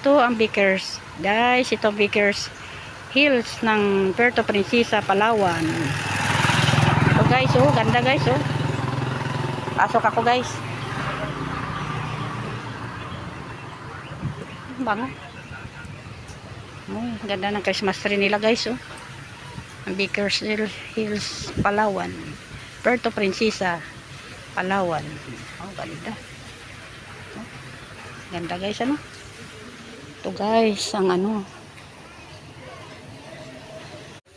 ito ang Vickers. Guys, ito Vickers Hills ng Puerto Princesa, Palawan. Ito guys, oh, ganda guys, oh. Pasok ako guys. Bango. Oh, ganda ng Christmas tree nila guys, oh. Ang Vickers Hills, Palawan. Puerto Princesa, Palawan. Oh, ganda. Oh, ganda guys, ano? Ito guys, ang ano.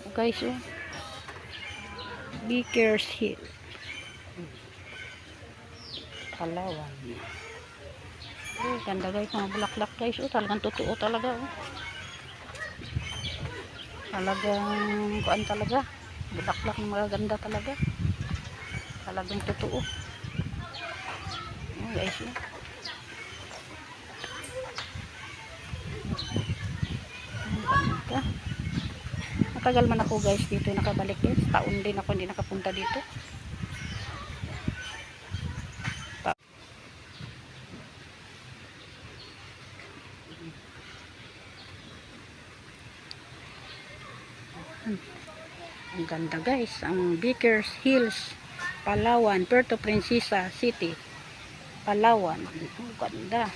Oh, guys, oh. Vickers Hill, Palawan. Oh, ganda guys, mga bulaklak guys, oh. Talagang totoo talaga, oh. Talagang kuan talaga. Bulaklak ng mga ganda talaga. Talagang totoo. Oh, guys, oh. Ganda. Matagal man ako guys dito nakabalik guys. Taon din ako hindi nakapunta dito. Ang ganda guys, ang Vickers Hills, Palawan, Puerto Princesa City, Palawan. Ang ganda.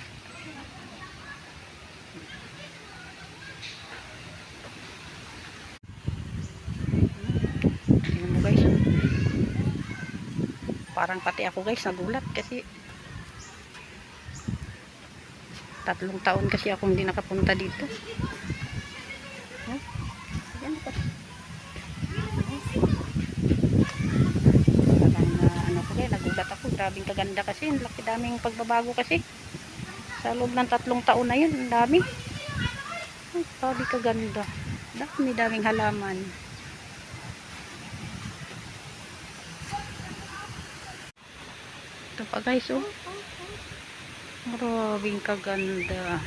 Tingnan mo guys, oh. Parang pati ako guys nagulat kasi 3 taon kasi ako hindi nakapunta dito. Nagulat ako, grabing kaganda kasi, laki daming pagbabago kasi sa loob ng 3 taon na yun, ang dami. Ay, grabe kaganda, daming halaman. Ito pa guys, oh, grabing kaganda.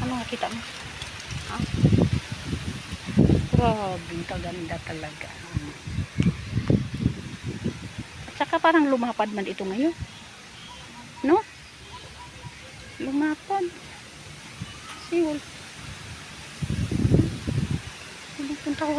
Ano nakita mo? Ha? Grabing kaganda talaga. At saka parang lumapad man ito ngayon, no? Lumapad. Siwol. Punta ko